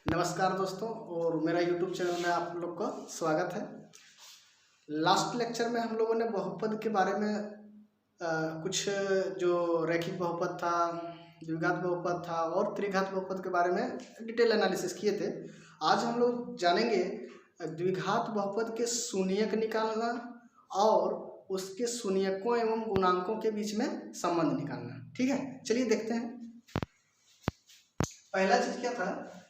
नमस्कार दोस्तों, और मेरा YouTube चैनल में आप लोग का स्वागत है। लास्ट लेक्चर में हम लोगों ने बहुपद के बारे में कुछ जो रैखिक बहुपद था, द्विघात बहुपद था और त्रिघात बहुपद के बारे में डिटेल एनालिसिस किए थे। आज हम लोग जानेंगे द्विघात बहुपद के शून्यक निकालना और उसके शून्यकों एवं गुणांकों के बीच में संबंध निकालना। ठीक है, चलिए देखते हैं। पहला चीज क्या था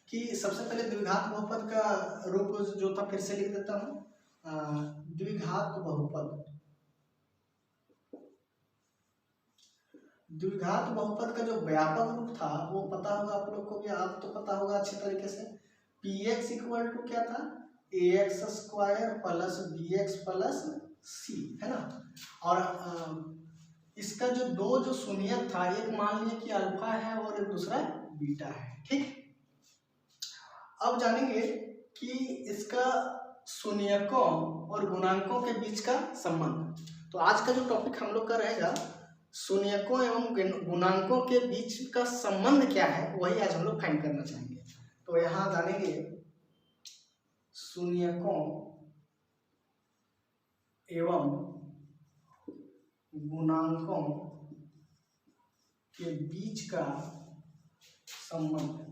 कि सबसे पहले द्विघात बहुपद का रूप जो था फिर से लिख देता हूँ। द्विघात बहुपद का जो व्यापक रूप था वो पता होगा आप लोग को भी, आप तो पता होगा अच्छे तरीके से। px इक्वल टू क्या था, ax square plus bx plus c, है ना। और इसका जो शून्यक था, एक मान लिया कि अल्फा है और एक दूसरा बीटा है। ठीक, अब जानेंगे कि इसका शून्यकों और गुणांकों के बीच का संबंध। तो आज का जो टॉपिक हम लोग का रहेगा शून्यकों एवं गुणांकों के बीच का संबंध क्या है, वही आज हम लोग फाइंड करना चाहेंगे। तो यहाँ जानेंगे शून्यकों एवं गुणांकों के बीच का संबंध।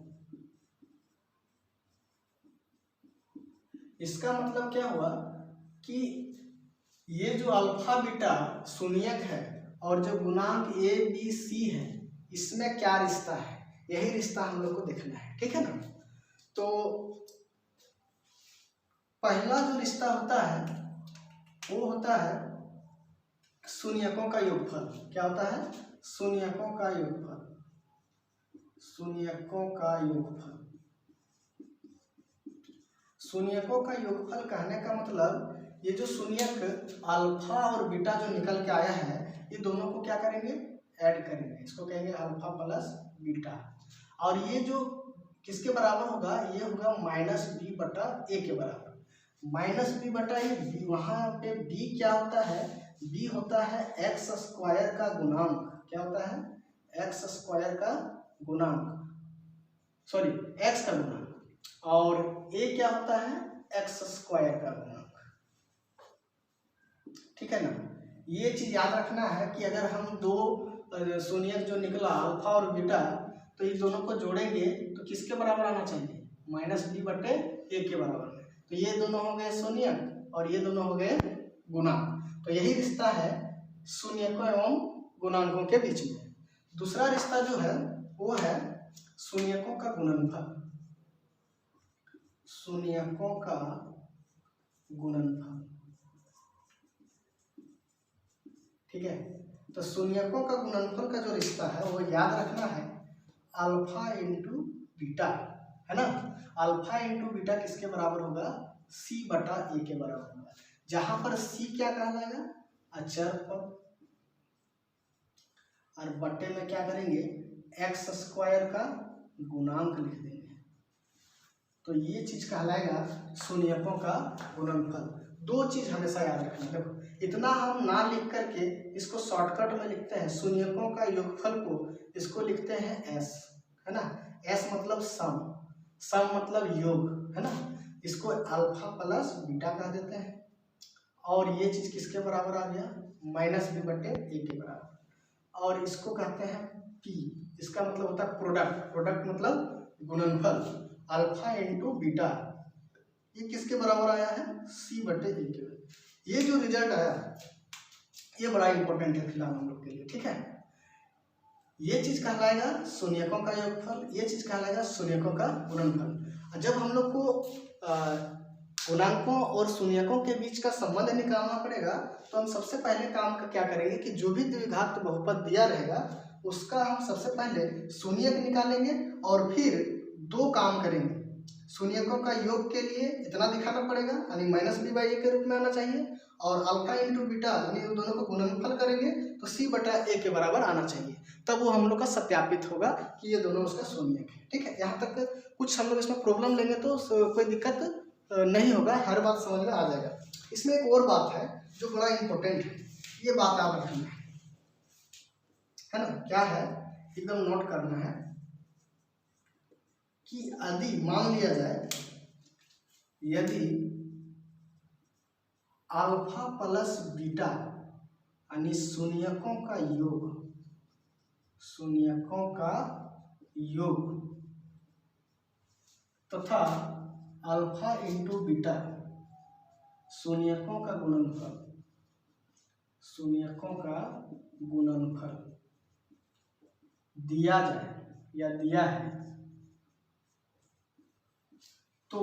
इसका मतलब क्या हुआ कि ये जो अल्फा बीटा शून्यक है और जो गुणांक ए बी सी है, इसमें क्या रिश्ता है, यही रिश्ता हम लोग को देखना है। ठीक है ना। तो पहला जो रिश्ता होता है वो होता है शून्यकों का योगफल। क्या होता है, शून्यकों का योगफल। शून्यकों का योगफल, शून्यकों का योगफल कहने का मतलब ये जो शून्यक अल्फा और बीटा जो निकल के आया है, ये दोनों को क्या करेंगे, ऐड करेंगे। इसको कहेंगे अल्फा प्लस बीटा। और ये जो किसके बराबर होगा, ये होगा माइनस बी बटा ए के बराबर। माइनस बी बटा ए, वहां पे बी क्या होता है, बी होता है एक्स स्क्वायर का गुणांक। क्या होता है, एक्स स्क्वायर का गुणांक, सॉरी एक्स का गुणांक। और ए क्या होता है, एक्स स्क्वायर का गुणांक। ठीक है ना। ये चीज याद रखना है कि अगर हम दो शून्यक जो निकला अल्फा और बीटा, तो ये दोनों को जोड़ेंगे तो किसके बराबर आना चाहिए, माइनस बी बटे ए के बराबर। तो ये दोनों हो गए शून्यक और ये दोनों हो गए गुणांक। तो यही रिश्ता है शून्यकों एवं गुणांकों के बीच में। दूसरा रिश्ता जो है वो है शून्यकों का गुणनफल। शून्यकों का गुणनफल। ठीक है, तो शून्यकों का गुणनफल का जो रिश्ता है वो याद रखना है अल्फा इंटू बीटा, है ना। अल्फा इंटू बीटा किसके बराबर होगा, सी बटा ए के बराबर होगा। जहां पर सी क्या कहलाएगा, अचर पद, और बटे में क्या करेंगे, एक्स स्क्वायर का गुणांक लिख देंगे। तो ये चीज कहलाएगा शून्यकों का गुणनफल। दो चीज हमेशा याद रखना। देखो, इतना हम ना लिख करके इसको शॉर्टकट में लिखते हैं। शून्यकों का योगफल को इसको लिखते हैं एस, है ना। एस मतलब सम, सम मतलब योग, है ना। इसको अल्फा प्लस बीटा कह देते हैं। और ये चीज किसके बराबर आ गया, माइनस बी बटे ए के बराबर। और इसको कहते हैं पी, इसका मतलब होता है प्रोडक्ट। प्रोडक्ट मतलब गुणनफल, अल्फा इंटू बीटा। ये किसके बराबर आया है, सी बटे ए के। ये जो रिजल्ट आया ये बड़ा इंपॉर्टेंट है फिलहाल हम लोग के लिए। ठीक है, ये चीज कहलाएगा शून्यकों का योगफल, ये चीज कहलाएगा शून्यकों का गुणनफल। जब हम लोग को गुणांकों और शून्यकों के बीच का संबंध निकालना पड़ेगा, तो हम सबसे पहले काम का क्या करेंगे कि जो भी द्विघात बहुपद दिया रहेगा उसका हम सबसे पहले शून्यक निकालेंगे और फिर दो काम करेंगे। शून्यकों का योग के लिए इतना दिखाना पड़ेगा, यानी माइनस बी बाई ए के रूप में आना चाहिए। और अल्फा इंटू बीटा यानी दोनों को गुणनफल करेंगे तो सी बटा ए के बराबर आना चाहिए। तब वो हम लोग का सत्यापित होगा कि ये दोनों उसका शून्यक है। ठीक है, यहाँ तक कुछ हम लोग इसमें प्रॉब्लम लेंगे तो कोई दिक्कत नहीं होगा, हर बात समझ में आ जाएगा। इसमें एक और बात है जो बड़ा इंपॉर्टेंट है, ये बात आप रखना है ना। क्या है, एकदम नोट करना है। कि यदि मान लिया जाए, यदि अल्फा प्लस बीटा यानी शून्यकों का योग तथा अल्फा इंटू बीटा शून्यकों का गुणनफल दिया जाए या दिया है, तो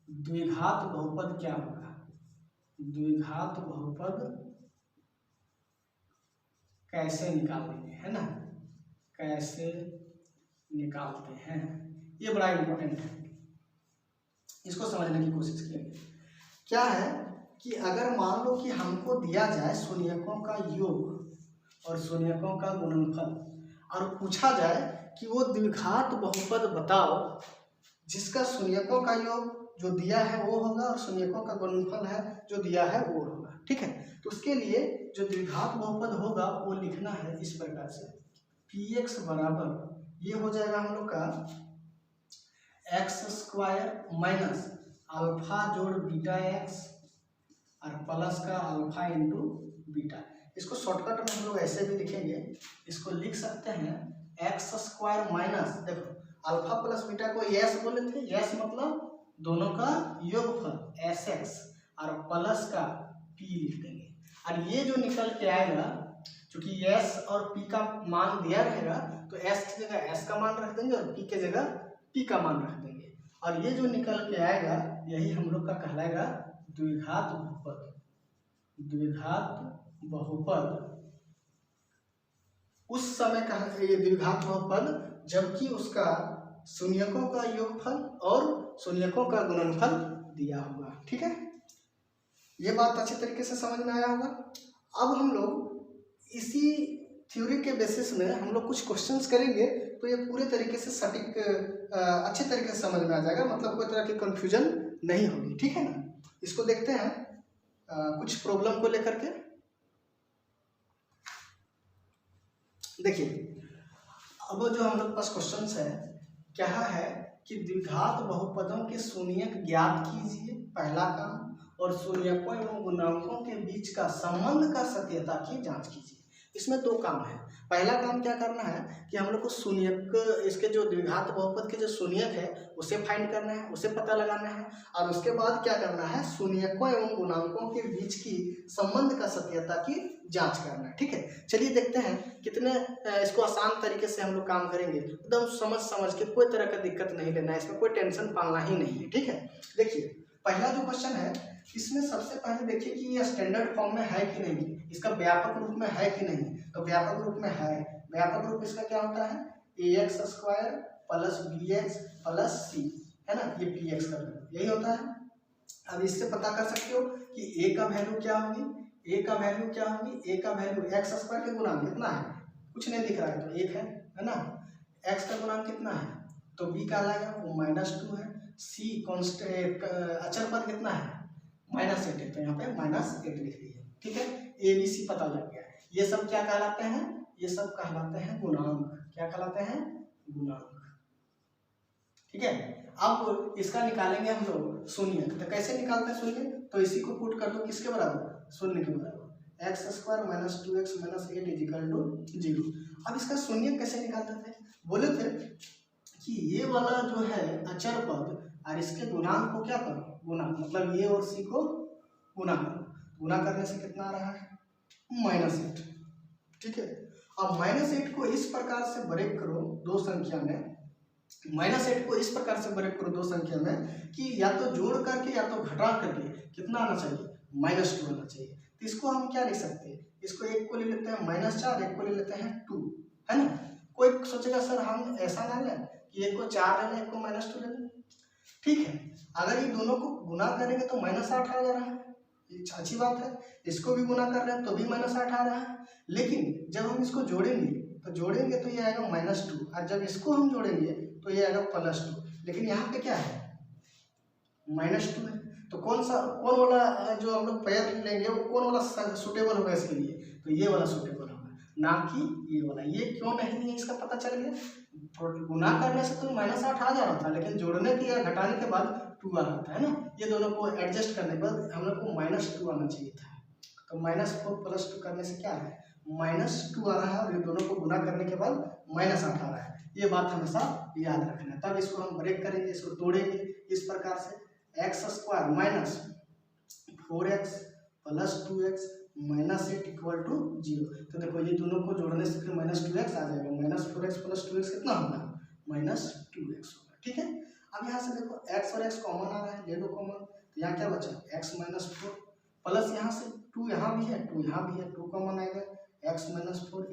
द्विघात बहुपद क्या होगा? द्विघात बहुपद कैसे निकालेंगे, है ना, कैसे निकालते हैं, ये बड़ा इंपॉर्टेंट है, इसको समझने की कोशिश करेंगे। क्या है कि अगर मान लो कि हमको दिया जाए शून्यकों का योग और शून्यकों का गुणनफल और पूछा जाए कि वो द्विघात बहुपद बताओ जिसका शून्यकों का योग जो दिया है वो होगा और शून्यकों का गुणनफल है जो दिया है वो होगा, ठीक है। तो उसके लिए जो द्विघात बहुपद होगा वो लिखना है इस प्रकार से, px बराबर ये हो जाएगा हम लोग का एक्स स्क्वायर माइनस अल्फा जोड़ बीटा एक्स और प्लस का अल्फा इंटू बीटा। इसको शॉर्टकट में हम लोग ऐसे भी लिखेंगे, इसको लिख सकते हैं एक्स स्क्वायर माइनस, देखो अल्फा प्लस बीटा को यस बोले थे, यस मतलब दोनों का योगफल एस एक्स और प्लस का पी लिख देंगे। और ये जो निकल के आएगा, क्योंकि एस और पी का मान दिया रहेगा तो एस की जगह एस का मान रख देंगे और पी के जगह पी का मान रख देंगे, और ये जो निकल के आएगा यही हम लोग का कहलाएगा द्विघात बहुपद। द्विघात बहुपद उस समय का ये द्विघात बहुपद जबकि उसका शून्यकों का योगफल और शून्यकों का गुणनफल दिया होगा, ठीक है। ये बात अच्छी तरीके से समझ में आया होगा। अब हम लोग इसी थ्योरी के बेसिस में हम लोग कुछ क्वेश्चंस करेंगे तो ये पूरे तरीके से सटीक अच्छे तरीके से समझ में आ जाएगा, मतलब कोई तरह की कंफ्यूजन नहीं होगी, ठीक है ना। इसको देखते हैं कुछ प्रॉब्लम को लेकर के। देखिए अब जो हम लोग पास क्वेश्चंस है क्या है कि द्विघात बहुपदों के शून्यक ज्ञात कीजिए, पहला काम, और शून्यकों एवं गुणांकों के बीच का संबंध का सत्यता की जांच कीजिए। इसमें दो काम है। पहला काम क्या करना है कि हम लोग को शून्यक, इसके जो द्विघात बहुपद के जो शून्यक है उसे फाइंड करना है, उसे पता लगाना है, और उसके बाद क्या करना है, शून्यकों एवं गुणांकों के बीच की संबंध का सत्यता की जांच करना है, ठीक है। चलिए देखते हैं कितने इसको आसान तरीके से हम लोग काम करेंगे, एकदम समझ के, कोई तरह का दिक्कत नहीं लेना है, इसमें कोई टेंशन पालना ही नहीं है, ठीक है। देखिए पहला जो क्वेश्चन है इसमें सबसे पहले देखिए कि ये स्टैंडर्ड फॉर्म में है कि नहीं, इसका व्यापक रूप में है कि नहीं। तो व्यापक रूप में है। व्यापक रूप इसका क्या होता है, ax square plus bx plus c, है ना, ये px का यही होता है। अब इससे पता कर सकते हो कि a का वैल्यू क्या होगी, a का वैल्यू क्या होगी, a का वैल्यू x स्क्वायर के गुणांक कितना है, कुछ नहीं दिख रहा है तो 1 है ना, x का गुणांक कितना है तो b का आएगा वो -2 है, c कांस्टेंट अचर पद कितना है -8 है, तो यहाँ पे -8 लिख दिए, ठीक है। ए बी सी पता लग गया। ये सब क्या कहलाते हैं, ये सब कहलाते हैं गुणांक। क्या कहलाते हैं, गुणांक, ठीक है। अब इसका निकालेंगे हम लोग शून्य, तो कैसे निकालते हैं शून्य, तो इसी को पुट कर दो किसके बराबर, शून्य के बराबर, x square minus 2x minus 8 equal to 0। अब इसका शून्य कैसे निकालते थे, बोले थे कि ये वाला जो है अचर पद और इसके गुणांक को क्या करो, गुना, मतलब ये और सी को गुना करो। गुना करने से कितना आ रहा है, -8, ठीक है। अब -8 को इस प्रकार से ब्रेक करो दो संख्या में, -8 को इस प्रकार से ब्रेक करो दो संख्या में कि या तो जोड़ करके या तो घटा करके कितना आना चाहिए, -2 आना चाहिए। तो इसको हम क्या लिख सकते हैं, इसको एक को ले लेते हैं -4, एक को ले लेते हैं 2, है ना। कोई सोचेगा सर हम ऐसा ना लें कि एक को 4 ले लें, एक को -2 ले लें, ठीक है। अगर ये दोनों को गुना करेंगे तो -8 आ जा रहा है, अच्छी बात है। इसको भी गुना कर रहे हैं तो भी -8 आ रहा है, लेकिन जब हम इसको जोड़ेंगे तो ये आएगा -2, और जब इसको हम जोड़ेंगे तो ये आएगा +2। लेकिन यहाँ पे क्या है, -2 है, तो कौन वाला जो हम लोग पेयर लेंगे वो कौन वाला सुटेबल होगा इसके लिए, तो ये वाला सुटेबल होगा, ना कि ये वाला। ये क्यों नहीं है इसका पता चल गया, गुना करने से तो -8 आ जा रहा था, लेकिन जोड़ने के या घटाने के बाद 2 आ रहा था, है ना। ये दोनों को एडजस्ट करने के बाद हम लोग को -2 आना चाहिए था। तो -4 + 2 करने से क्या है, -2 आ रहा है, और ये दोनों को गुना करने के बाद -8 आ रहा है। ये बात हमेशा याद रखना है। तब इसको हम ब्रेक करेंगे, इसको तोड़ेंगे इस प्रकार से, x² - 4x + 2x -8 = 0। तो देखो ये दोनों को जोड़ने से फिर -2x आ जाएगा, -4x + 2x कितना होगा, -2x होगा, ठीक है। अब यहाँ से देखो x और x कॉमन आ रहा है, ले लो कॉमन, तो यहाँ क्या बचा, x - 4 प्लस यहाँ से 2 यहाँ भी है, 2 यहाँ भी है, 2 कॉमन आएगा, x - 4 =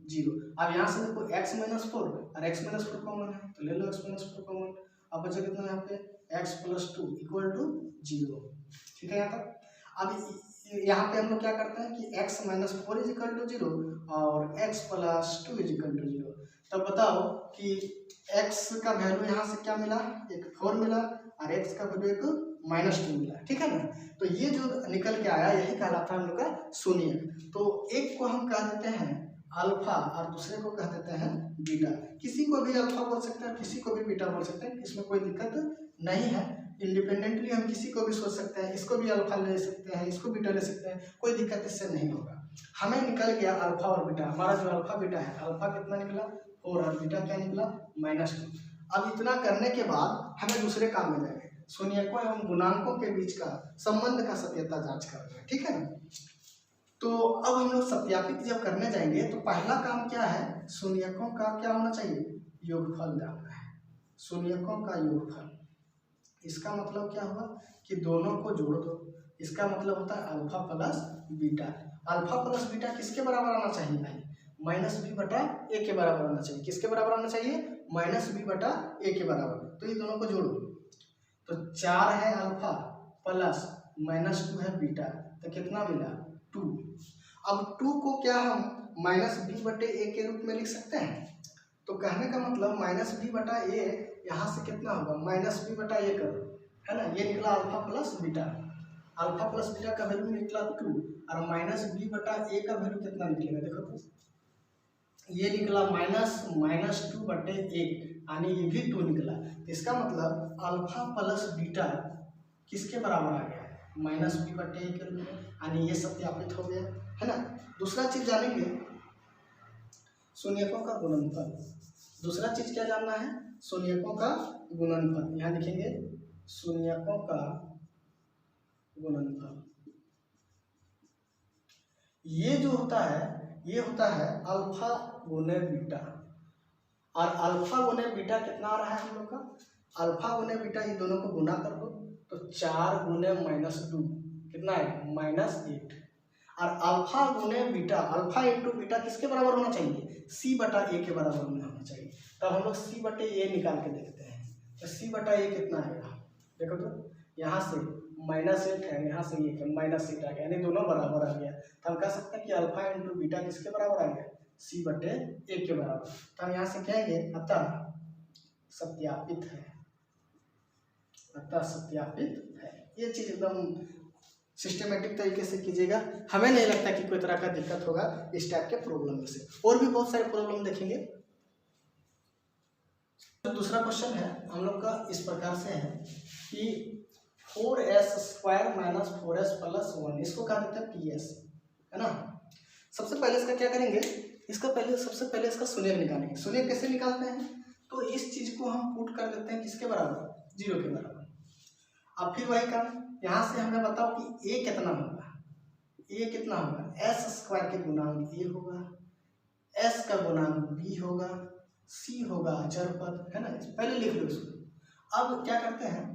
0। अब यहाँ से देखो x - 4 और x - 4 कॉमन है, तो ले लो x - 4 कॉमन। अब बचा कितना यहाँ पे, x + 2 = 0, ठीक है। यहाँ तक अब यहाँ पे हम लोग क्या करते हैं कि x - 4 = 0 और x + 2 = 0। तब बताओ कि x का वैल्यू यहाँ से क्या मिला, एक 4 मिला, और x का वैल्यू एक -2 मिला, ठीक है ना। तो ये जो निकल के आया यही कहलाता है हम लोग का शून्य। तो एक को हम कह देते हैं अल्फा और दूसरे को कह देते हैं बीटा। किसी को भी अल्फा बोल सकते हैं, किसी को भी बीटा बोल सकते हैं, इसमें कोई दिक्कत नहीं है। इंडिपेंडेंटली हम किसी को भी सोच सकते हैं, इसको भी अल्फा ले सकते हैं, इसको बीटा ले सकते हैं, कोई दिक्कत इससे नहीं होगा। हमें निकल गया अल्फा और बीटा। हमारा जो अल्फा बीटा है, अल्फा कितना निकला 4 और बीटा क्या निकला -2। अब इतना करने के बाद हमें दूसरे काम में जाएंगे, शून्यकों एवं गुणांकों के बीच का संबंध का सत्यता जांच करना है, ठीक है ना। तो अब हम लोग सत्यापित जब करने जाएंगे तो पहला काम क्या है, शून्यकों का क्या होना चाहिए, योगफल जानना है, शून्यकों का योगफल। इसका मतलब क्या हुआ कि दोनों को जोड़ दो, इसका मतलब होता है alpha plus beta. Alpha plus beta किसके बराबर आना चाहिए भाई, -b/a के बराबर आना चाहिए। किसके बराबर आना चाहिए, -b/a के बराबर। तो ये दोनों को जोड़ो, तो 4 है अल्फा प्लस -2 है बीटा, तो कितना मिला 2। अब 2 को क्या हम -b/a के रूप में लिख सकते हैं। तो कहने का मतलब -b/a यहाँ से कितना होगा, -b/a करो, है ना। ये निकला alpha plus beta, alpha plus beta का वैल्यू निकला 2, और -b/a का वैल्यू कितना निकलेगा, देखो तो ये निकला -2/1, यानी ये भी 2 निकला। इसका मतलब अल्फा प्लस बीटा किसके बराबर आ गया, -b/a के रूप में, यानी ये सत्यापित हो गया, है ना। दूसरा चीज जानेंगे शून्यकों का गुणनफल। दूसरा चीज क्या जानना है, शून्यकों का गुणनफल। यहाँ लिखेंगे शून्यकों का गुणनफल। ये जो होता है ये होता है अल्फा गुने बीटा, और अल्फा गुने बीटा कितना आ रहा है हम लोग का, अल्फा गुने बीटा ये दोनों को गुना कर दो, तो 4 गुने -2 कितना है -8। और अल्फा गुने बीटा, अल्फा इंटू बीटा किसके बराबर होना चाहिए, c/a के बराबर होना चाहिए। तब हम लोग c/a निकाल के देखते हैं, तो c/a कितना आएगा, देखो तो यहाँ से -8 है, यहाँ से 1 है, -8 आ गया, यानी दोनों बराबर आ गया। तो हम कह सकते हैं कि अल्फा इंटू बीटा किसके बराबर आ गया, c/a के बराबर। तो हम यहाँ से कहेंगे अतः सत्यापित है, अतः सत्यापित है। ये चीज एकदम सिस्टमेटिक तरीके से कीजिएगा, हमें नहीं लगता कि कोई तरह का दिक्कत होगा इस टाइप के प्रॉब्लम में से। और भी बहुत सारे प्रॉब्लम देखेंगे। तो दूसरा क्वेश्चन है हम लोग का इस प्रकार से है कि 4s² - 4s + 1, इसको कहा जाता है PS, है ना। सबसे पहले इसका क्या करेंगे, सबसे पहले इसका शून्य निकालेंगे। शून्य कैसे निकालते हैं, तो इस चीज को हम पुट कर देते हैं किसके बराबर, 0 के बराबर। अब फिर वही काम, यहाँ से हमें बताओ कि a कितना होगा, a कितना होगा, s² के गुणांक a होगा, s का गुणांक b होगा, c होगा अचर पद, है ना। पहले लिख लो इसको। अब क्या करते हैं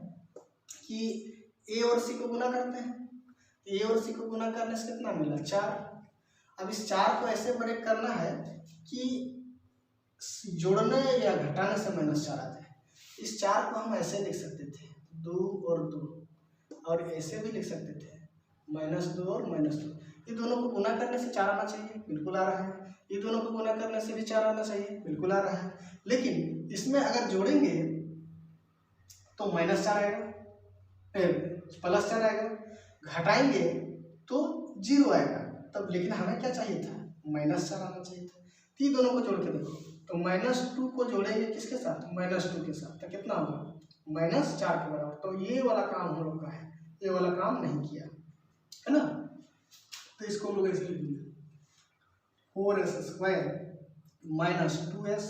कि a और c को गुना करते हैं, a और c को गुना करने से कितना मिला 4। अब इस 4 को ऐसे ब्रेक करना है कि जोड़ने या घटाने से -4 आ जाए। इस 4 को हम ऐसे लिख सकते थे 2 और 2, और ऐसे भी लिख सकते थे -2 और -2। ये दोनों को गुना करने से 4 आना चाहिए, बिल्कुल आ रहा है। ये दोनों को गुना करने से भी 4 आना चाहिए, बिल्कुल आ रहा है। लेकिन इसमें अगर जोड़ेंगे तो -4 आएगा, +4 आएगा, घटाएंगे तो 0 आएगा। तब लेकिन हमें क्या चाहिए था, -4 आना चाहिए था। तो ये दोनों को जोड़ के देखो, तो -2 को जोड़ेंगे किसके साथ, -2 के साथ, तो कितना होगा -4 के बराबर। तो ये वाला काम हम लोग का है, ये वाला काम नहीं किया है ना। तो इसको हम लोग ऐसे लिखेंगे 4s² -2s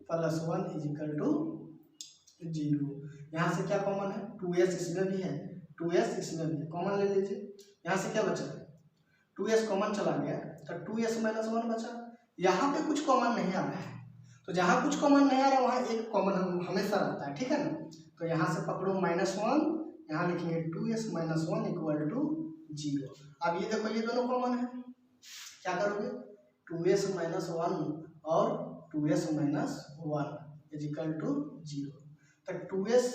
प्लस 1 = 0। यहाँ से क्या कॉमन है, 2s इसमें भी है, 2s इसमें भी है, कॉमन ले लीजिए। यहाँ से क्या बचा, 2s कॉमन चला गया तो 2s - 1 बचा। यहाँ पे कुछ कॉमन नहीं आ रहा है, तो जहाँ कुछ कॉमन नहीं आ रहा है वहाँ एक कॉमन हमेशा रहता है, ठीक है ना। तो यहाँ से पकड़ो -1, यहाँ लिखेंगे 2s - 1 = 0। अब ये देखो ये दोनों कॉमन है, क्या करोगे 2s - 1 और 2s - 1 = 0। तो 2s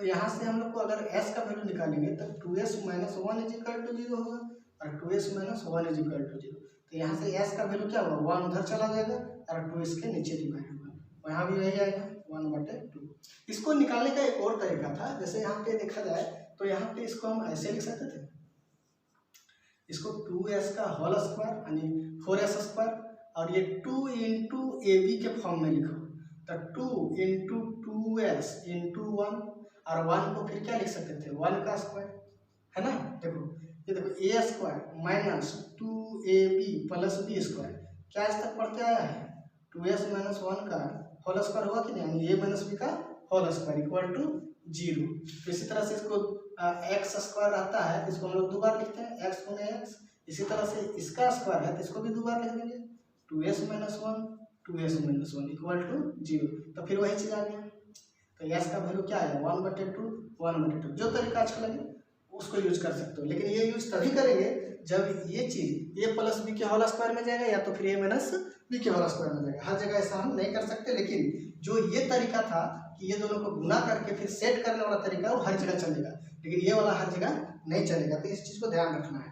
यहाँ से हम लोग को अगर s का वैल्यू निकालेंगे तो 2s - 1 = 0 होगा और 2s - 1 = 0। तो यहाँ से s का वैल्यू क्या होगा 1 उधर चला जाएगा और 2 इसके नीचे डिवाइड होगा, वहाँ भी वही आएगा 1/2। इसको निकालने का एक और तरीका था, जैसे यहाँ पे देखा जाए तो यहाँ पे इसको हम ऐसे लिख सकते थे, इसको 2s का होल स्क्वायर यानी 4s² और ये 2 × ab के फॉर्म में लिखो, तो 2 × 2s × 1 और 1 को फिर क्या लिख सकते थे 1 का स्क्वायर, है ना। देखो ये देखो a² - 2ab + b², क्या इस तक पढ़ते आया है 2s - 1 का होल स्क्वायर हुआ कि नहीं, यानी a - b का होल स्क्वायर = 0। तो इसी तरह से इसको x² रहता है, इसको हम लोग 2 बार लिखते हैं x × x। इसी तरह से इसका स्क्वायर है तो इसको भी 2 बार लिख देंगे 2s - 1 2s - 1 = 0। तो फिर वही चीज़ आ गया। तो s का वैल्यू क्या है 1/2 1/2। जो तरीका अच्छा लगे उसको यूज कर सकते हो, लेकिन ये यूज तभी करेंगे जब ये चीज a + b के होल स्क्वायर में जाएगा या तो फिर a - b के होल स्क्वायर में जाएगा। हर जगह ऐसा हम नहीं कर सकते, लेकिन जो ये तरीका था कि ये दोनों को गुना करके फिर सेट करने वाला तरीका वो हर जगह चलेगा, लेकिन ये वाला हर जगह नहीं चलेगा। तो इस चीज़ को ध्यान रखना है।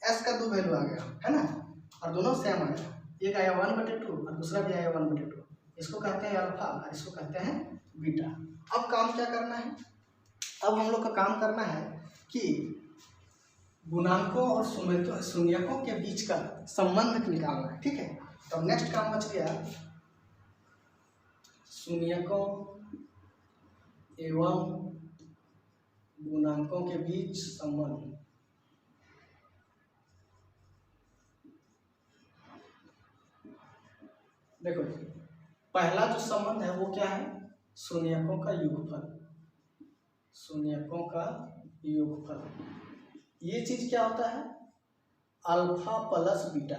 s का 2 वैल्यू आ गया है ना, और दोनों सेम आया, एक आया 1/2 और दूसरा भी आया 1/2। इसको कहते हैं अल्फा और इसको कहते हैं बीटा। अब काम क्या करना है, अब हम लोग का काम करना है कि गुणांकों और शून्यकों के बीच का संबंध निकालना है, ठीक है। तो नेक्स्ट काम बच गया शून्यकों एवं गुणांकों के बीच संबंध। देखो पहला जो संबंध है वो क्या है शून्यकों का योगफल, शून्यकों का योगफल। ये चीज क्या होता है अल्फा प्लस बीटा,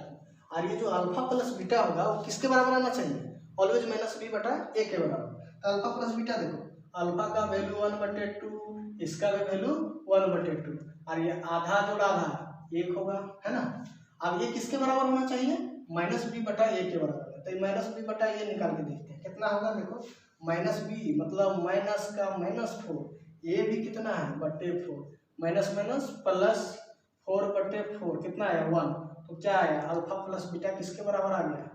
और ये जो अल्फा प्लस बीटा होगा वो किसके बराबर आना चाहिए ऑलवेज -b/a के बराबर। तो अल्फा प्लस बीटा देखो अल्फा का वैल्यू 1/2, इसका भी वैल्यू 1/2 और ये आधा जोड़ आधा 1 होगा, है ना। अब ये किसके बराबर होना चाहिए -b/a के बराबर। तो -b/a निकाल के देखते हैं कितना होगा। देखो -b मतलब माइनस का -4, ये भी कितना है /4, माइनस प्लस 4/4 कितना आया 1। तो क्या आया अल्फा प्लस बीटा किसके बराबर आ गया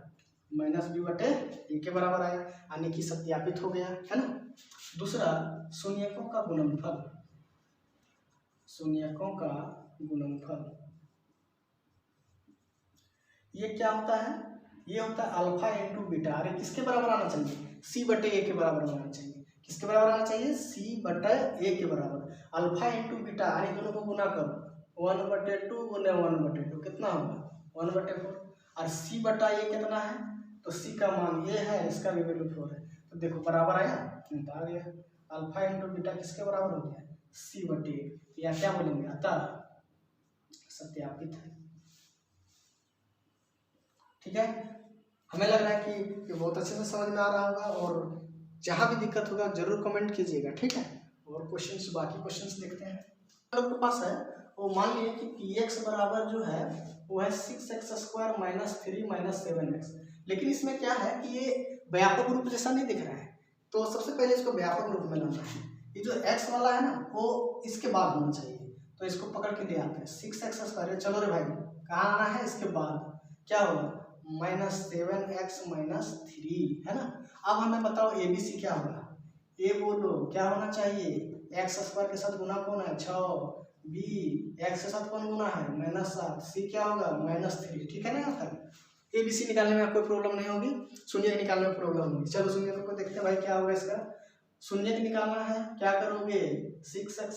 -b/a के बराबर आया, यानी कि सत्यापित हो गया, है ना। दूसरा शून्यकों का गुणनफल, शून्यकों का गुणनफल ये क्या होता है, ये होता है अल्फा × बीटा। अरे किसके बराबर आना चाहिए c/a के बराबर आना चाहिए। किसके बराबर आना चाहिए c/a के बराबर। अल्फा × बीटा, अरे दोनों को गुना करो 1/2 गुने 1/2 कितना होगा 1/4, और c/a कितना है तो c का मान ये है, इसका भी वैल्यू 4 है। तो देखो बराबर आया, आ गया अल्फा × बीटा किसके बराबर हो गया c/a, या क्या बोलेंगे अतः सत्यापित है। ठीक है, हमें लग रहा है कि बहुत अच्छे से समझ में आ रहा होगा, और जहाँ भी दिक्कत होगा जरूर कमेंट कीजिएगा, ठीक है। और क्वेश्चंस बाकी क्वेश्चंस देखते हैं आपके पास है। वो मान लिए कि px बराबर जो है वो है 6x² - 3 - 7x, लेकिन इसमें क्या है कि ये व्यापक रूप जैसा नहीं दिख रहा है, तो सबसे पहले इसको व्यापक रूप में लाना है। ये जो x वाला है ना वो इसके बाद होना चाहिए, तो इसको पकड़ के ले आते हैं 6x²। चलो रे भाई कहाँ आना है इसके बाद, क्या होगा -7x - 3, है ना। अब हमें बताओ ABC क्या होगा, A बोलो क्या होना चाहिए x² के साथ गुना कौन है 6, B x के साथ कौन गुना है -7, C क्या होगा -3, ठीक है ना। ABC निकालने में आपको प्रॉब्लम नहीं होगी, शून्य निकालने में प्रॉब्लम होगी। चलो शून्य को देखते हैं भाई क्या होगा इसका। शून्य निकालना है, क्या करोगे 6x² -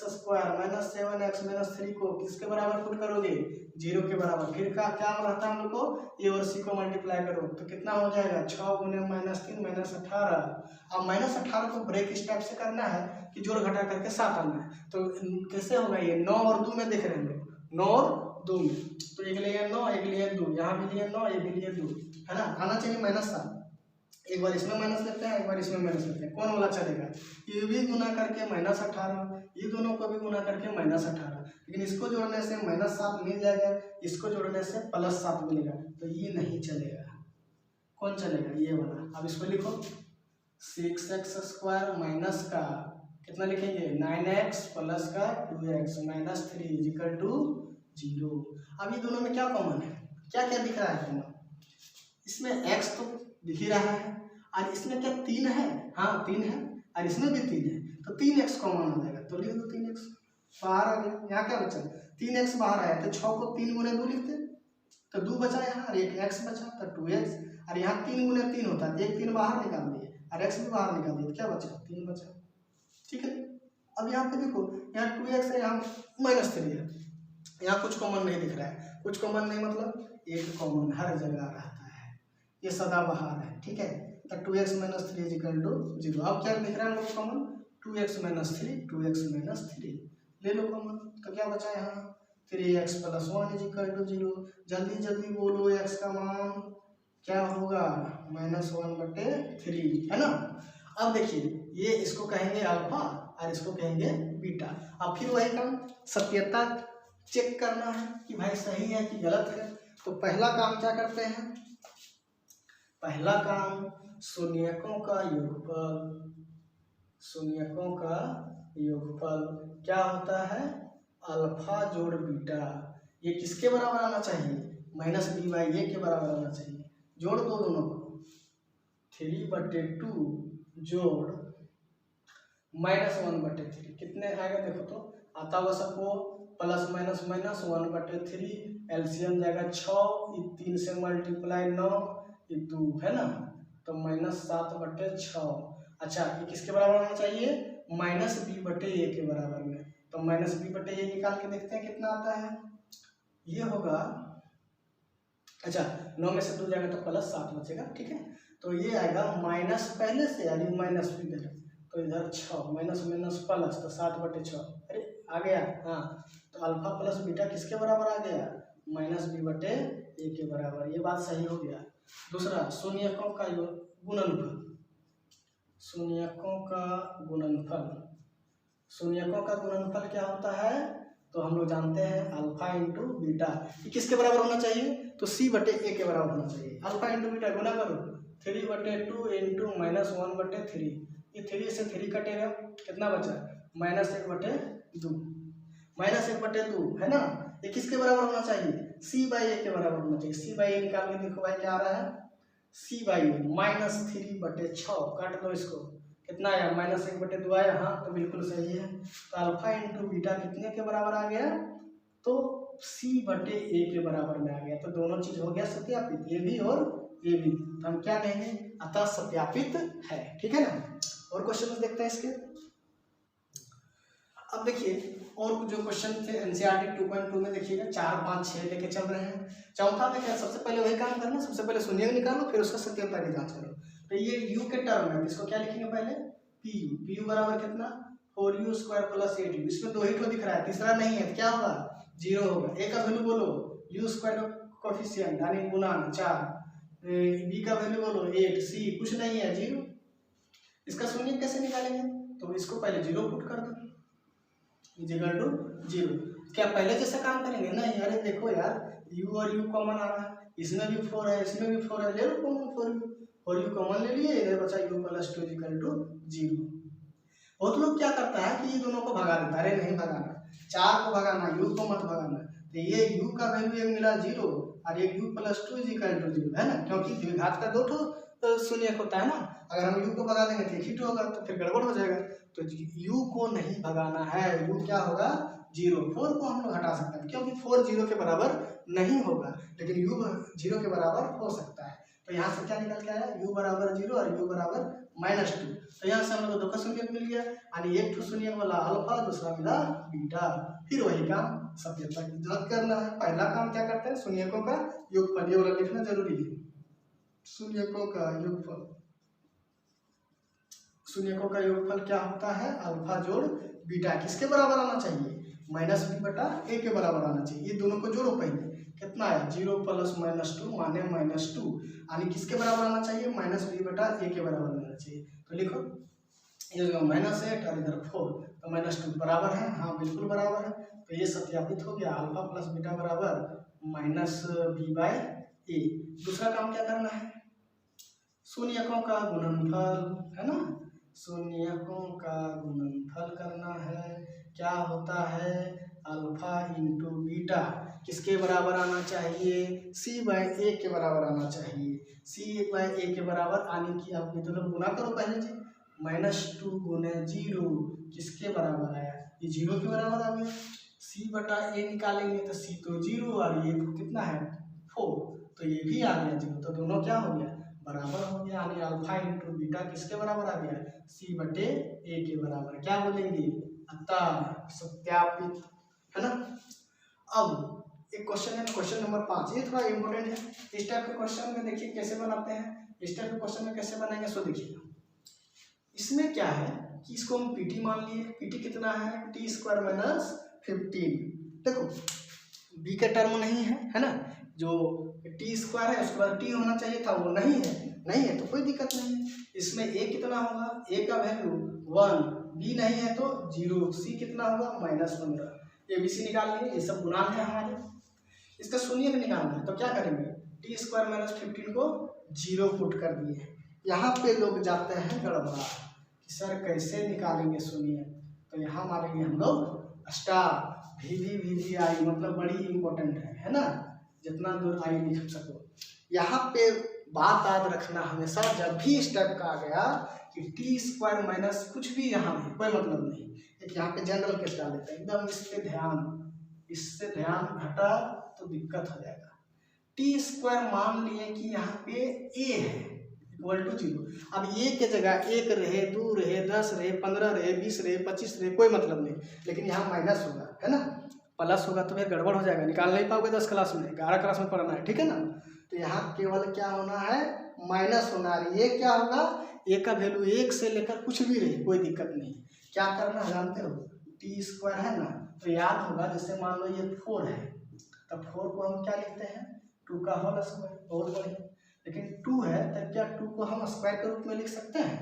7x - 3 को किसके बराबर पुट करोगे 0 के बराबर। फिर का क्या रहता है हम लोग को, ए और सी को मल्टीप्लाई करो तो कितना हो जाएगा 6 × -3 -18। अब -18 को ब्रेक इस टाइप से करना है कि जोड़ घटा करके 7 आना है। तो कैसे होगा ये 9 और 2 में देख रहे हैं, 9 और 2 में, तो एक लिए 9 एक लिए 2, यहाँ भी लिए 9 एक भी लिए 2, है ना, आना चाहिए -7। एक बार इसमें माइनस लेते हैं, एक बार इसमें माइनस लेते हैं, कौन वाला चलेगा, ये भी गुना करके -18, ये दोनों को भी गुना करके -18, लेकिन इसको जोड़ने से -7 मिल जाएगा, इसको जोड़ने से +7 मिलेगा, तो ये नहीं चलेगा। कौन चलेगा, ये वाला। अब इसको लिखो 6x² माइनस का कितना लिखेंगे 9x प्लस का 2x -3 = 0। अब ये दोनों में क्या कॉमन है, क्या क्या दिख रहा है कॉमन, इसमें x तो दिख ही रहा है, और इसमें क्या 3 है, हाँ 3 है, और इसमें भी 3 है, तो 3x कॉमन हो जाएगा, तो लिख दो 3x बाहर आ गया। यहाँ क्या बचा 3x बाहर आया, तो 6 को 3 × 2 लिखते, तो 2 बचा यहाँ, और एक x बचा, तो 2x, और यहाँ 3 × 3 होता है, एक 3 बाहर निकाल दिए और x भी बाहर निकाल दिए, क्या बचा 3 बचा, ठीक है। अब यहाँ पे देखो, यहाँ 2x है, यहाँ -3 है, यहाँ कुछ कॉमन नहीं दिख रहा है, कुछ कॉमन नहीं मतलब एक कॉमन हर जगह रहता है, ये सदाबहार है, ठीक है। तो 2x - 3 = 0। अब क्या दिख रहा है हम लोग कॉमन 2x - 3 ले लो कॉमन, तो क्या बचा यहाँ 3x + 1 = 0। जल्दी जल्दी बोलो x का मान क्या होगा -1/3, है ना। अब देखिए ये इसको कहेंगे अल्फा और इसको कहेंगे बीटा। अब फिर वही काम सत्यता चेक करना है कि भाई सही है कि गलत है। तो पहला काम क्या करते हैं, पहला काम शून्यकों का योगफल क्या होता है, अल्फा जोड़ बीटा, ये किसके बराबर आना चाहिए -b/a के बराबर आना चाहिए। जोड़ दो दोनों को 3/2 जोड़ -1/3 कितने आएगा देखो तो, आता हुआ सबको प्लस माइनस माइनस 1/3, एलसीएम जाएगा 6, 3 से मल्टीप्लाई 9, ये 2 है ना, तो -7/6। अच्छा ये किसके बराबर होना चाहिए -b/a के बराबर में, तो -b/a निकाल के देखते हैं कितना आता है, ये होगा, अच्छा 9 में से 2 जाएगा तो +7 बचेगा, ठीक है। तो ये आएगा माइनस पहले से यानी माइनस भी पहले, तो इधर 6 माइनस माइनस प्लस, तो 7/6, अरे आ गया, हाँ तो अल्फा प्लस बीटा किसके बराबर आ गया -b/a के बराबर, ये बात सही हो गया। दूसरा शून्यकों का गुणनफल, शून्यकों का गुणनफल क्या होता है, तो हम लोग जानते हैं अल्फा × बीटा, ये किसके बराबर होना चाहिए, तो c/a के बराबर होना चाहिए। अल्फा × बीटा गुना करो 3/2 × -1/3, ये 3 से 3 कटेगा, कितना बचा -1/2 है ना। ये किसके बराबर होना चाहिए c/a के बराबर होना चाहिए। c/a निकाल के देखो भाई क्या आ रहा है, c/a -3/6, काट दो इसको, कितना आया -1/2 आया, हाँ तो बिल्कुल सही है। तो अल्फा × बीटा कितने के बराबर आ गया, तो c/a के बराबर में आ गया। तो दोनों चीज हो गया सत्यापित, ये भी और ये भी, तो हम क्या कहेंगे अतः सत्यापित है, ठीक है ना। और क्वेश्चन देखते हैं इसके। अब देखिए और जो क्वेश्चन थे एनसीईआरटी 2.2 में देखिएगा 4, 5, 6 लेके चल रहे हैं। चौथा में क्या, सबसे पहले वही काम करना, सबसे पहले शून्य निकालो फिर उसका सत्यता की जांच करो। तो ये u के टर्म है, इसको क्या लिखेंगे पहले pu बराबर कितना 4u² + 8u, इसमें 2 ही तो दिख रहा है, तीसरा नहीं है, क्या होगा 0 होगा। a का वैल्यू बोलो u² का कोफिशिएंट यानी गुणांक 4, b का वैल्यू बोलो 8, c कुछ नहीं है 0। इसका शून्य कैसे निकालेंगे, तो इसको पहले 0 पुट कर दो = 0। क्या पहले जैसा काम करेंगे नहीं, अरे देखो यार u और u कॉमन आ रहा है, इसमें भी 4 है इसमें भी 4 है, ले लो कॉमन 4u कॉमन ले लिए, इधर बचा u + 2 = 0। बहुत लोग क्या करता है कि ये दोनों को भगा देता है, अरे नहीं भगाना, 4 को भगाना, u को मत भगाना। तो ये u का वैल्यू एक मिला 0 और एक u + 2 = 0 है ना, क्योंकि द्विघात का 2 शून्य होता है ना, अगर हम u को भगा देंगे तो 1 ही होगा, तो फिर गड़बड़ हो जाएगा। तो u को नहीं भगाना है, u क्या होगा 0, 4 को हम लोग हटा सकते हैं क्योंकि 4 0 के बराबर नहीं होगा, लेकिन u 0 के बराबर हो सकता है। तो यहाँ से क्या निकल के आया, u बराबर 0 और u बराबर -2। तो यहाँ से हम लोग को 2 का शून्यक मिल गया, यानी एक ठो शून्यक वाला अल्फा, दूसरा मिला बीटा। फिर वही काम सभ्यता की जांच करना है। पहला काम क्या करते हैं, शून्यकों का योगफल, ये वाला लिखना जरूरी है। शून्यकों का योगफल, शून्यकों का योगफल क्या होता है, अल्फा जोड़ बीटा किसके बराबर आना चाहिए, -b/a के बराबर आना चाहिए। ये दोनों को जोड़ो पहले, कितना है 0 + -2 माने -2, यानी किसके बराबर आना चाहिए, -b/a के बराबर आना चाहिए। तो लिखो ये जो -8 और इधर 4, तो -2 बराबर है, हाँ बिल्कुल बराबर है। तो ये सत्यापित हो गया, अल्फा प्लस बीटा बराबर -b/a। दूसरा काम क्या करना है, शून्यकों का गुणनफल, है ना, शून्यकों का गुणनफल करना है। क्या होता है, अल्फा इंटू बीटा किसके बराबर आना चाहिए, c/a के बराबर आना चाहिए। c/a के बराबर आने की आप ये दोनों गुना करो पहले जी, -2 × 0 किसके बराबर आया, ये 0 के बराबर आ गया। c/a निकालेंगे तो c तो 0 और ये कितना है 4, तो ये भी आ गया 0। तो दोनों क्या हो गया, बराबर हो गया, यानी अल्फा इंटू बीटा किसके बराबर आ गया, c/a के बराबर। क्या बोलेंगे, अतः सत्यापित, है ना। अब एक क्वेश्चन है, क्वेश्चन नंबर 5, ये थोड़ा इंपॉर्टेंट है। इस टाइप के क्वेश्चन में देखिए कैसे बनाते हैं, इस टाइप के क्वेश्चन में कैसे बनाएंगे सो देखिए। इसमें क्या है कि इसको हम pt मान लिए, pt कितना है, t² - 15। देखो b का टर्म नहीं है ना, जो t² है उसके बाद t होना चाहिए था, वो नहीं है तो कोई दिक्कत नहीं है। इसमें a कितना होगा, a का वैल्यू 1, b नहीं है तो 0, c कितना होगा -15। ABC निकाल लिए, ये सब गुणांक है हमारे। इसका शून्यक निकालना है, तो क्या करेंगे, t² - 15 को 0 पुट कर दिए। यहाँ पे लोग जाते हैं गड़बड़ा कि सर कैसे निकालेंगे शून्यक, तो यहाँ मारेंगे हम लोग स्टार, VVVVI, मतलब बड़ी इंपॉर्टेंट है ना, जितना दूर आई लिख सको। यहाँ पे बात याद रखना हमेशा, जब भी इस टाइप का आ गया कि t² माइनस कुछ भी यहाँ है कोई मतलब नहीं, एक यहाँ पे जनरल केस डाल देते हैं एकदम, इससे ध्यान हटा तो दिक्कत हो जाएगा। t² मान लिए कि यहाँ पे a है = 0। अब a के जगह 1 रहे, 2 रहे, 10 रहे, 15 रहे, 20 रहे, 25 रहे, कोई मतलब नहीं, लेकिन यहाँ माइनस होगा, है ना, प्लस होगा तो फिर गड़बड़ हो जाएगा, निकाल नहीं पाओगे 10 क्लास में, 11 क्लास में पढ़ना है, ठीक है ना। तो यहाँ केवल क्या होना है, माइनस होना है। ये क्या होगा, a का वैल्यू 1 से लेकर कुछ भी रहे कोई दिक्कत नहीं। क्या करना है जानते हो, t² है ना, तो याद होगा, जैसे मान लो ये 4 है, तब 4 को हम क्या लिखते हैं, 2 का होल स्क्वायर, बहुत बढ़िया। लेकिन 2 है तब क्या 2 को हम स्क्वायर के रूप में लिख सकते हैं,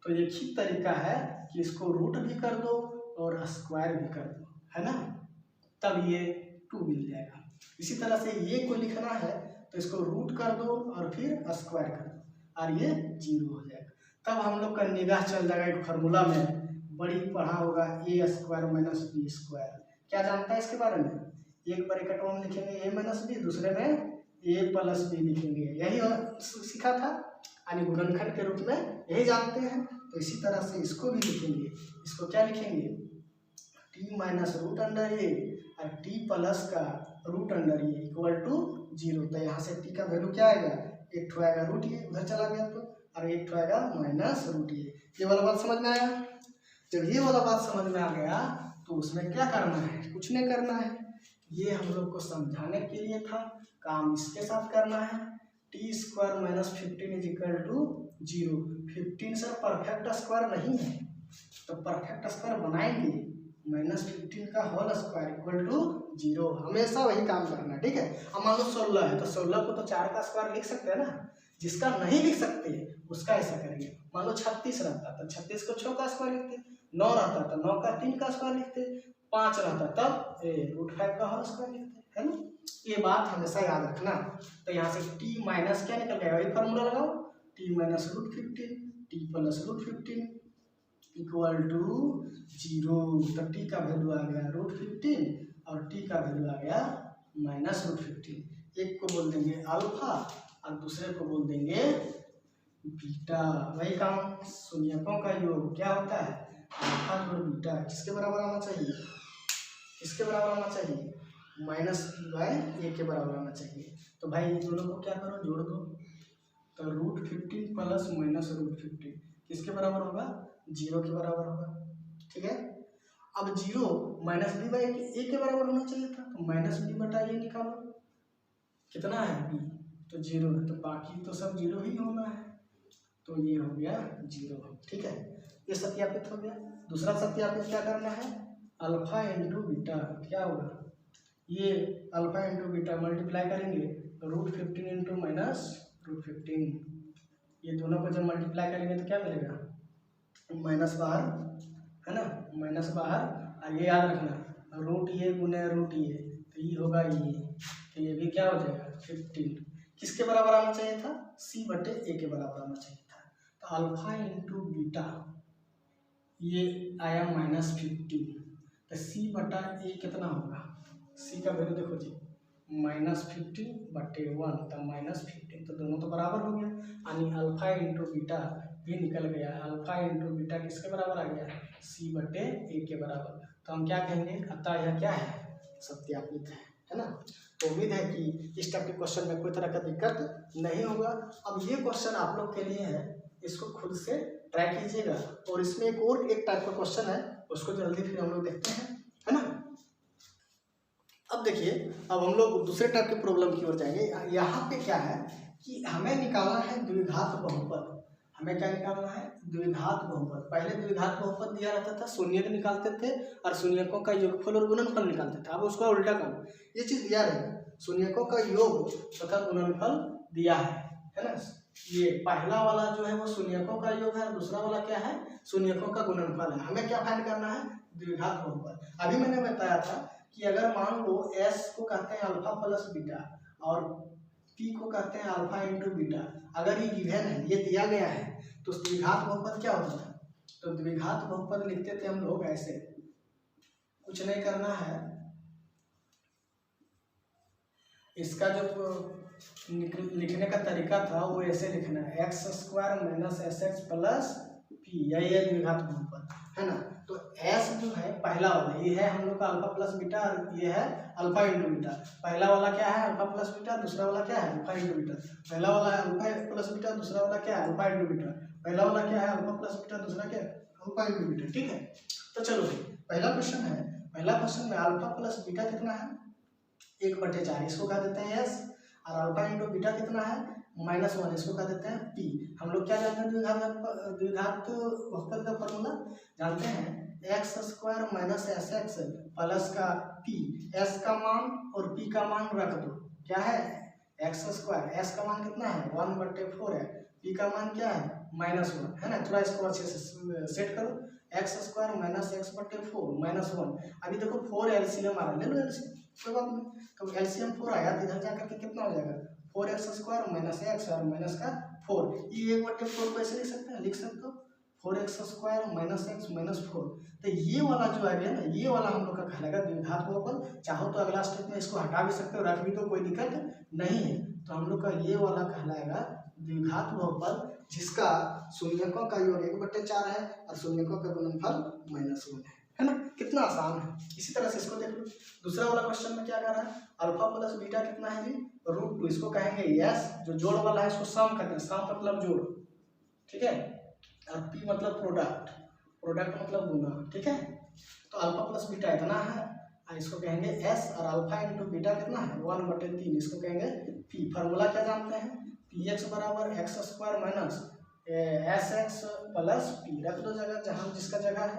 तो एक ही तरीका है कि इसको रूट भी कर दो और स्क्वायर भी कर दो, है ना, तब ये 2 मिल जाएगा। इसी तरह से ये को लिखना है तो इसको रूट कर दो और फिर स्क्वायर कर दो और ये 0 हो जाएगा। तब हम लोग का निगाह चल जाएगा एक फार्मूला में, बड़ी पढ़ा होगा, a² - b²। क्या जानता है इसके बारे में, एक ब्रैकेट में लिखेंगे a - b, दूसरे में a + b लिखेंगे, यही सीखा था, यानी गुणनखंड के रूप में यही जानते हैं। तो इसी तरह से इसको भी लिखेंगे, इसको क्या लिखेंगे, t - √a और t प्लस का √a = 0। तो यहाँ से t का वैल्यू क्या आएगा, एक ठो आएगा √a, उधर चला गया तो, और एक ठो आएगा -√a। ये वाला बात समझ में आया। जब ये वाला बात समझ में आ गया तो उसमें क्या करना है, कुछ नहीं करना है, ये हम लोग को समझाने के लिए था, काम इसके साथ करना है। t² - 15 = 0। 15 सर परफेक्ट स्क्वायर नहीं है, तो परफेक्ट स्क्वायर बनाएंगे, -15 का होल स्क्वायर = 0, हमेशा वही काम करना है, ठीक है। अब मान लो 16 है तो 16 को तो 4 का स्क्वायर लिख सकते हैं ना, जिसका नहीं लिख सकते उसका ऐसा करेंगे। मान लो 36 रहता तो 36 को 6 का स्क्वायर लिखते, 9 रहता तो 9 का 3 का स्क्वायर लिखते, 5 रहता तब √5 का होल स्क्वायर लिखते, है ना। ये बात हमेशा याद रखना। तो यहाँ से t माइनस क्या निकल गया, वही फार्मूला लगाओ, t - √15, t + √15 = 0। तो t का वैल्यू आ गया √15 और t का वैल्यू आ गया -√15। एक को बोल देंगे अल्फा और दूसरे को बोल देंगे बीटा। वही काम, शून्यकों का योग क्या होता है, अल्फा जोड़ बीटा किसके बराबर आना चाहिए, किसके बराबर आना चाहिए, माइनस पी बाय ए के बराबर आना चाहिए। तो भाई इन दोनों को क्या करो, जोड़ दो। तो √15 प्लस माइनस √15 किसके बराबर होगा, 0 के बराबर होगा। ठीक है, अब 0 माइनस बी बाई ए के बराबर होना चाहिए था, तो माइनस बी बटा ए निकालो, कितना है बी, तो 0 है, तो बाकी तो सब 0 ही होना है, तो ये हो गया 0। ठीक है, ये सत्यापित हो गया। दूसरा सत्यापित क्या करना है, अल्फा इंटू बीटा क्या होगा, ये अल्फा इंटू बीटा मल्टीप्लाई करेंगे तो √15 इंटू माइनस √15, ये दोनों को जब मल्टीप्लाई करेंगे तो क्या मिलेगा, माइनस बाहर है ना, माइनस बाहर। और ये याद रखना रूट ये गुने रूट ये, तो ये होगा ये, तो ये भी क्या हो जाएगा 15, किसके बराबर आना चाहिए था, c बटे a के बराबर आना चाहिए था। तो अल्फा इंटू बीटा ये आया -15, तो c बटा a कितना होगा, c का वैल्यू देखो जी -15 बटे 1, तो -15, तो दोनों तो बराबर हो गया, यानी अल्फा इंटू बीटा भी निकल गया। अल्फा इंटू बीटा किसके बराबर आ गया, c बटे a के बराबर। तो हम क्या कहेंगे, अतः यह क्या है, सत्यापित है ना। तो उम्मीद है कि इस टाइप के क्वेश्चन में कोई तरह का दिक्कत नहीं होगा। अब ये क्वेश्चन आप लोग के लिए है, इसको खुद से ट्राई कीजिएगा। और इसमें एक टाइप का क्वेश्चन है, उसको जल्दी फिर हम लोग देखते हैं, है ना। अब देखिए, अब हम लोग दूसरे टाइप के प्रॉब्लम की ओर जाएंगे। यहाँ पे क्या है कि हमें निकालना है द्विघात बहुपद। हमें क्या निकालना है, द्विघात बहुपद। पहले द्विघात बहुपद दिया रहता था, शून्यक निकालते थे और शून्यकों का योगफल और गुणनफल निकालते थे। अब उसका उल्टा काम, ये चीज दिया रहेगा, शून्यकों का योग तथा गुणनफल दिया है ना। ये पहला वाला जो है वो शून्यकों का योग है, दूसरा वाला क्या है, शून्यकों का गुणनफल है। हमें क्या फाइंड करना है, द्विघात बहुपद। अभी मैंने बताया था कि अगर मान लो s को कहते हैं अल्फा प्लस बीटा और p को कहते हैं अल्फा इंटू बीटा, अगर ये गिवन है, ये दिया गया है, तो द्विघात बहुपद क्या होता था, तो द्विघात बहुपद लिखते थे हम लोग ऐसे, कुछ नहीं करना है, इसका जो लिखने का तरीका था वो ऐसे लिखना है, x² - sx प्लस p, यही है द्विघात बहुपद, है ना। तो s जो है पहला वाला, ये है हम लोग का अल्फा प्लस बीटा, और ये है अल्फा इंटू बीटा। पहला वाला क्या है, अल्फा प्लस बीटा, दूसरा वाला क्या है, अल्फा इंटू बीटा। पहला वाला है अल्फा प्लस बीटा, दूसरा वाला क्या है, अल्फा इंटू बीटा। पहला वाला क्या है, अल्फा प्लस बीटा, दूसरा क्या है, अल्फा इंटू बीटा। ठीक है, तो चलो पहला क्वेश्चन है, पहला क्वेश्चन में अल्फा प्लस बीटा कितना है, 1/4, इसको कह देते हैं s, और अल्फा इंटू बीटा कितना है, -1, इसको कह देते हैं p। हम लोग क्या जानते हैं, द्विघात बहुपद का फॉर्मूला जानते हैं, x² - sx प्लस का p, s का मान और p का मान रख दो, क्या है x², s का मान कितना है 1/4 है, p का मान क्या है -1 है ना। थोड़ा इसको अच्छे से सेट करो, x² - x/4 -1। अभी देखो 4 एलसीएम आ रहा है, ले लो एलसीएम, कोई बात नहीं। तो एलसीएम 4 आया तो इधर जाकर के कितना हो जाएगा, 4x² - x और माइनस का 4, ये 1/4 को ऐसे लिख सकते हैं, लिख सकते हो 4x² - x - 4। तो ये वाला जो है ना, ये वाला हम लोग का कहलाएगा द्विघात बहुपद। चाहो तो अगला स्टेप में इसको हटा भी सकते हो, रख भी तो कोई दिक्कत नहीं है। तो हम लोग का ये वाला कहलाएगा द्विघात बहुपद, जिसका शून्यकों का योग 1/4 है और शून्यकों का गुणनफल -1 है ना। कितना आसान है, इसी तरह से इसको देख लो। दूसरा वाला क्वेश्चन में क्या कर रहा है, अल्फा प्लस बीटा कितना है जी, √2, इसको कहेंगे s, जो जोड़ वाला है इसको सम करते हैं, सम मतलब जोड़, ठीक है, और p मतलब प्रोडक्ट, प्रोडक्ट मतलब गुना, ठीक है। तो अल्फा प्लस बीटा इतना है, इसको कहेंगे s, और अल्फा इंटू बीटा कितना है 1/3, इसको कहेंगे p। फार्मूला क्या जानते हैं, px बराबर x² - sx प्लस p, रख दो जगह जहाँ जिसका जगह है,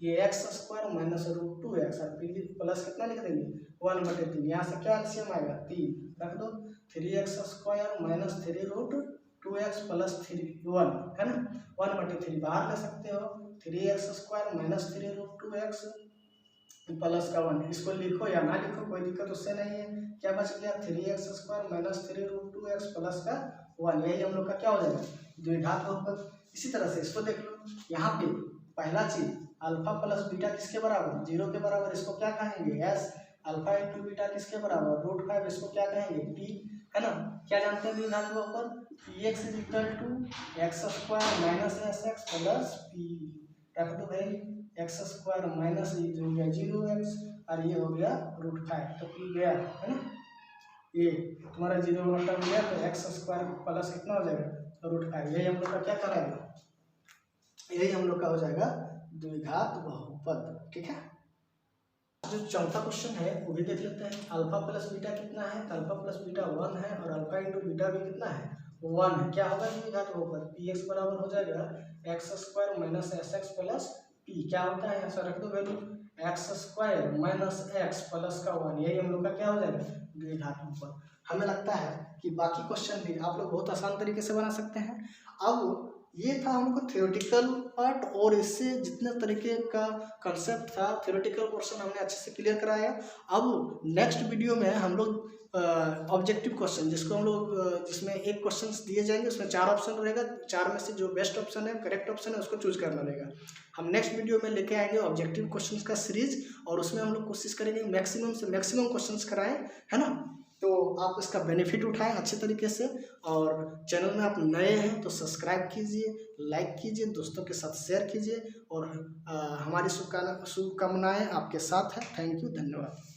ये x² - √2x और प्लस कितना लिख देंगे 1/3, यहाँ से क्या एलसीएम आएगा 3, रख दो 3x² - 3√2x प्लस 1 है ना, 1/3 बाहर ले सकते हो, 3x² - 3√2x प्लस का 1, इसको लिखो या ना लिखो कोई दिक्कत उससे नहीं है। क्या बच गया, 3x² - 3√2x प्लस का 1, यही हम लोग का क्या हो जाएगा द्विघात बहुपद। इसी तरह से इसको देख लो, यहाँ पे पहला चीज अल्फा प्लस बीटा किसके बराबर, 0 के बराबर, इसको क्या कहेंगे s। अल्फा इंटू बीटा किसके बराबर √5, इसको क्या कहेंगे p, है ना। क्या जानते हैं द्विघात बहुपद, px = x² - sx plus p, रख दो भाई, एक्स स्क्वायर माइनस ये जो हो गया 0x और ये हो गया √5, तो पी गया है ना, ये तुम्हारा 0 गया तो एक्स स्क्वायर प्लस कितना हो जाएगा √5, यही हम लोग का क्या कराएगा, यही हम लोग का हो जाएगा द्विघात बहुपद। ठीक है, जो चौथा क्वेश्चन है वो भी देख लेते हैं। अल्फा प्लस बीटा कितना है, तो अल्फा प्लस बीटा 1 है और अल्फा इंटू बीटा भी कितना है 1 है। क्या होगा द्विघात बहुपद, पी एक्स बराबर हो जाएगा x square minus S x plus P, क्या होता है ऐसा रख दो value, x square minus x plus का 1, यही हम लोग का क्या हो जाएगा द्विघात बहुपद। हमें लगता है कि बाकी क्वेश्चन भी आप लोग बहुत आसान तरीके से बना सकते हैं। अब ये था हम लोग का थ्योरेटिकल पार्ट, और इससे जितने तरीके का कंसेप्ट था थ्योरेटिकल पोर्शन हमने अच्छे से क्लियर कराया। अब नेक्स्ट वीडियो में हम लोग ऑब्जेक्टिव क्वेश्चन, जिसको हम लोग जिसमें एक क्वेश्चन दिए जाएंगे, उसमें 4 ऑप्शन रहेगा, 4 में से जो बेस्ट ऑप्शन है, करेक्ट ऑप्शन है, उसको चूज करना रहेगा। हम नेक्स्ट वीडियो में लेके आएंगे ऑब्जेक्टिव क्वेश्चन का सीरीज, और उसमें हम लोग कोशिश करेंगे मैक्सिमम से मैक्सिमम क्वेश्चन कराएं, है ना। तो आप इसका बेनिफिट उठाएं अच्छे तरीके से, और चैनल में आप नए हैं तो सब्सक्राइब कीजिए, लाइक कीजिए, दोस्तों के साथ शेयर कीजिए, और हमारी शुभकामनाएं आपके साथ है। थैंक यू, धन्यवाद।